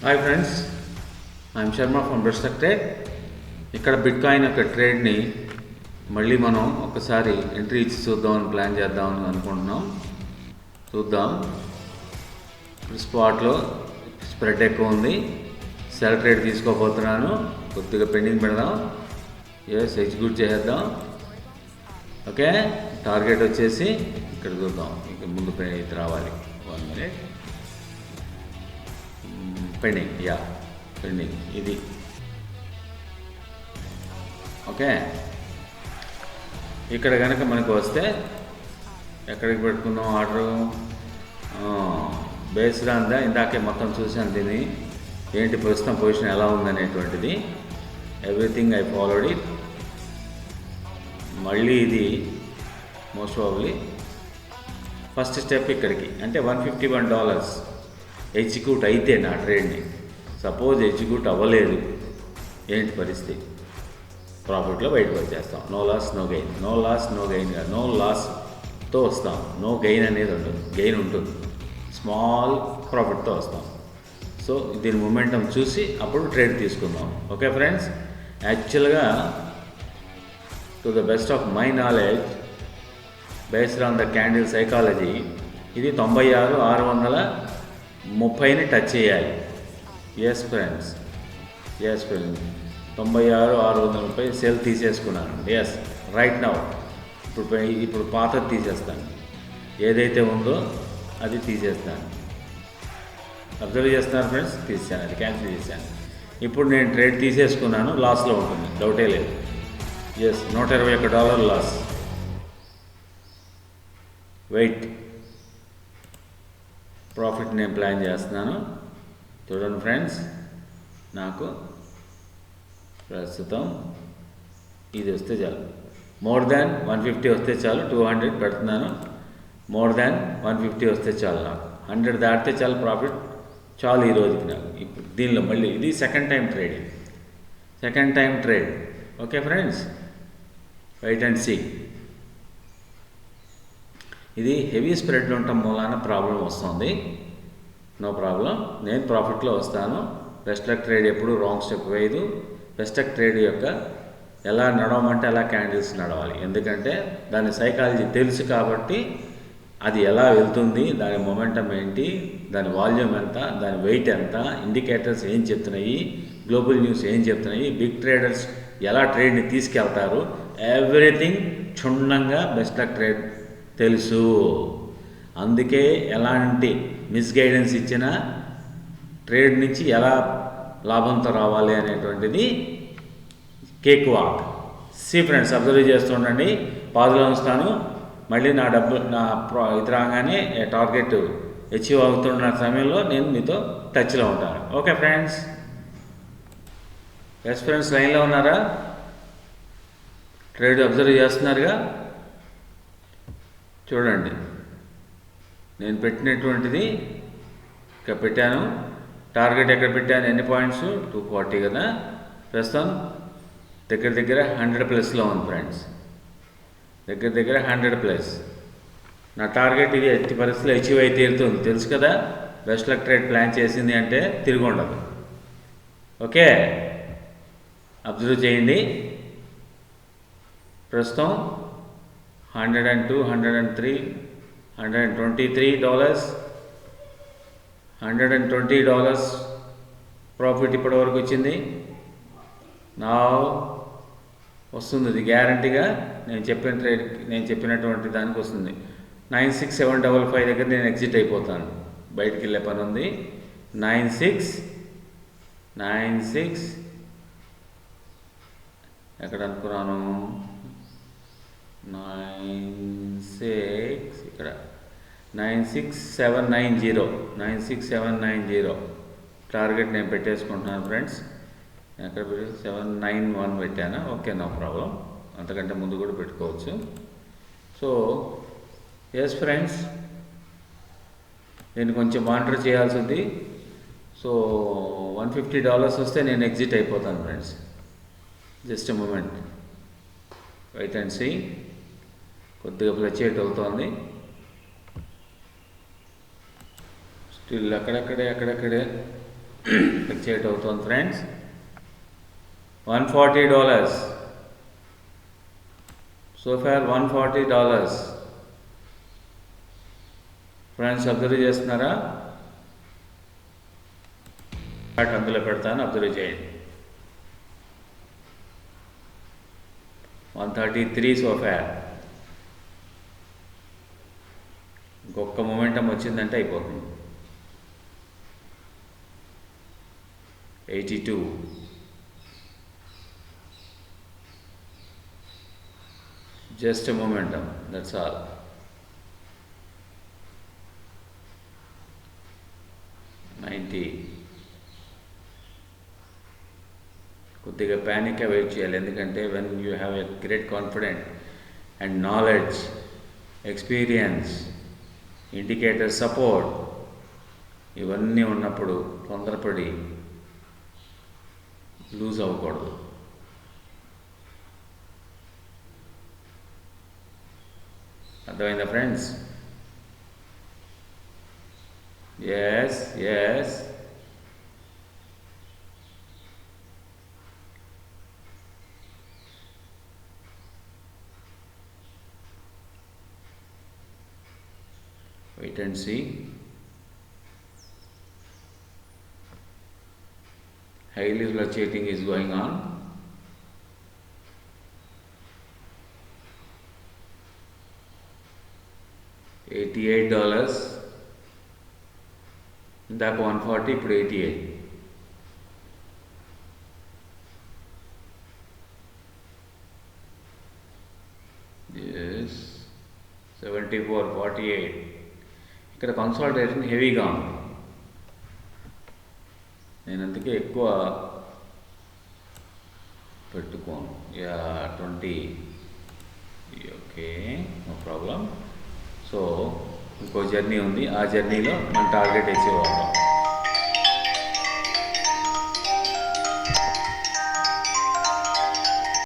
Hi friends, I'm Sharma from బ్రెస్టక్ trade. ఇక్కడ bitcoin యొక్క ట్రేడ్ని మళ్ళీ మనం ఒకసారి ఎంట్రీ ఇచ్చి చూద్దామని ప్లాన్ చేద్దామని అనుకుంటున్నాం. చూద్దాం. ఇప్పుడు స్పాట్లో స్ప్రెడ్ ఎక్కువ ఉంది. సెల్ ట్రేడ్ తీసుకోబోతున్నాను. కొద్దిగా పెండింగ్ పెడదాం. ఎగ్జిక్యూట్ చేసేద్దాం. ఓకే, టార్గెట్ వచ్చేసి ఇక్కడ చూద్దాం. ఇక ముందు ఇది రావాలి. 1 minute. పెండింగ్, పెండింగ్ ఇది. ఓకే, ఇక్కడ కనుక మనకు వస్తే ఎక్కడికి పెట్టుకున్నాం ఆర్డరు? బేస్డ్ ఆన్ ద ఇందాకే మొత్తం చూసాను దీన్ని ఏంటి ప్రస్తుతం పొజిషన్ ఎలా ఉందనేటువంటిది. Everything I followed it. మళ్ళీ ఇది మోస్ట్ ప్రాబబ్లీ ఫస్ట్ స్టెప్ ఇక్కడికి, అంటే $151 ఎగ్జిక్యూట్ అయితే నా ట్రేడ్ని. సపోజ్ ఎగ్జిక్యూట్ అవ్వలేదు, ఏంటి పరిస్థితి? ప్రాఫిట్లో బయటకు వచ్చేస్తాం. No loss no gain, no loss no gain కాదు, నో లాస్తో వస్తాం. నో గెయిన్ అనేది ఉండదు, గెయిన్ ఉంటుంది. స్మాల్ ప్రాఫిట్తో వస్తాం. సో దీని మొమెంటం చూసి అప్పుడు ట్రేడ్ తీసుకుందాం. ఓకే ఫ్రెండ్స్, యాక్చువల్గా to the best of my knowledge based on the candle psychology ఇది 96,630ని టచ్ చేయాలి. ఎస్ ఫ్రెండ్స్, 96,630 సెల్ తీసేసుకున్నాను. Yes, right now. ఇప్పుడు పాతది తీసేస్తాను. ఏదైతే ఉందో అది తీసేస్తాను. అబ్జర్వ్ చేస్తున్నారు ఫ్రెండ్స్? తీసాను, అది క్యాన్సిల్ చేశాను. ఇప్పుడు నేను ట్రేడ్ తీసేసుకున్నాను. లాస్లో ఉంటుంది, డౌటే లేదు. Yes, $121 loss. వెయిట్, ప్రాఫిట్ నేను ప్లాన్ చేస్తున్నాను. చూడండి ఫ్రెండ్స్, నాకు ప్రస్తుతం ఇది వస్తే చాలు. మోర్ దాన్ 150 వస్తే చాలు. 200 పెడుతున్నాను. మోర్ దాన్ 150 వస్తే చాలు. నాకు 100 దాటితే చాలు, ప్రాఫిట్ చాలు ఈ రోజుకి నాకు. ఇప్పుడు దీనిలో మళ్ళీ ఇది second time trade. Okay friends, wait and see. ఇది హెవీ స్ప్రెడ్లు ఉండటం మూలాన ప్రాబ్లం వస్తుంది. నో ప్రాబ్లం, నేను ప్రాఫిట్లో వస్తాను. బ్రెస్టక్ ట్రేడ్ ఎప్పుడు రాంగ్ స్టెప్ వేయదు. బ్రెస్టక్ ట్రేడ్ యొక్క ఎలా నడవమంటే అలా క్యాండిల్స్ నడవాలి. ఎందుకంటే దాని సైకాలజీ తెలుసు కాబట్టి అది ఎలా వెళ్తుంది, దాని మొమెంటం ఏంటి, దాని వాల్యూమ్ ఎంత, దాని వెయిట్ ఎంత, ఇండికేటర్స్ ఏం చెప్తున్నాయి, గ్లోబల్ న్యూస్ ఏం చెప్తున్నాయి, బిగ్ ట్రేడర్స్ ఎలా ట్రేడ్ని తీసుకెళ్తారు, ఎవ్రీథింగ్ క్షుణ్ణంగా బ్రెస్టక్ ట్రేడ్ తెలుసు. అందుకే ఎలాంటి మిస్గైడెన్స్ ఇచ్చినా ట్రేడ్ నుంచి ఎలా లాభంతో రావాలి అనేటువంటిది cake walk. See friends, observe చేస్తుండండి. పాదులో ఉంచుతాను. మళ్ళీ నా ఇది రాగానే టార్గెట్ అచీవ్ అవుతున్న సమయంలో నేను మీతో టచ్లో ఉంటాను. Okay friends. ఎస్ ఫ్రెండ్స్, లైన్లో ఉన్నారా? ట్రేడ్ అబ్జర్వ్ చేస్తున్నారుగా? చూడండి, నేను పెట్టినటువంటిది ఇక్కడ పెట్టాను. టార్గెట్ ఎక్కడ పెట్టాను? ఎన్ని పాయింట్స్? 240 కదా. ప్రస్తుతం దగ్గర 100+ ఉంది ఫ్రెండ్స్. దగ్గర 100+. నా టార్గెట్ ఇది ఎట్టి పరిస్థితుల్లో అచీవ్ అయితే తీరుతుంది. తెలుసు కదా, బ్రెస్టక్ ట్రేడ్ ప్లాన్ చేసింది అంటే తిరిగి ఉండదు. ఓకే, అబ్జర్వ్ చేయండి. ప్రస్తుతం 102, 103, $123, $120 ప్రాఫిట్ ఇప్పటి వరకు వచ్చింది. నా వస్తుంది ఇది గ్యారంటీగా. నేను చెప్పినటువంటి దానికి వస్తుంది. 96,755 దగ్గర నేను ఎగ్జిట్ అయిపోతాను. బయటికి వెళ్ళే పని ఉంది. 96 ఎక్కడ అనుకున్నాను? 96 ఇక్కడ 96790 టార్గెట్ నేను పెట్టేసుకుంటున్నాను ఫ్రెండ్స్. ఎక్కడ 791 పెట్టాను. Okay, no problem. అంతకంటే ముందు కూడా పెట్టుకోవచ్చు. సో ఎస్ ఫ్రెండ్స్, నేను కొంచెం మానిటర్ చేయాల్సి ఉంది. సో $150 వస్తే నేను ఎగ్జిట్ అయిపోతాను friends. Just moment, wait and see. కొద్దిగా ఫ్లక్చుయేట్ అవుతోంది. స్టిల్ అక్కడక్కడే ఫ్లక్చుయేట్ అవుతుంది friends. $140. So far $140. Friends observe చేస్తున్నారా? అందులో పెడతాను, అబ్జర్వ్ చేయండి. 133 సో ఫార్. ఇంకొక మొమెంటం వచ్చిందంటే అయిపోతుంది. 82. Just a momentum, that's all. 90. కొద్దిగా ప్యానిక్ అవాయిడ్ చేయాలి, ఎందుకంటే when you have a great confident and knowledge, experience, indicator support ఇవన్నీ ఉన్నప్పుడు తొందరపడి లూజ్ అవ్వకూడదు. అర్థమైందా friends? Yes yes. Wait and see. Highly fluctuating is going on. $88. ఇందాక 140, ఇప్పుడు 88. Yes. 74, 48. ఇక్కడ కన్సాలిడేషన్ హెవీగా ఉంది. నేను అందుకే ఎక్కువ పెట్టుకోను. 20. Okay, no problem. సో ఇంకో జర్నీ ఉంది, ఆ జర్నీలో మన టార్గెట్ అచీవ్ అవుతాం.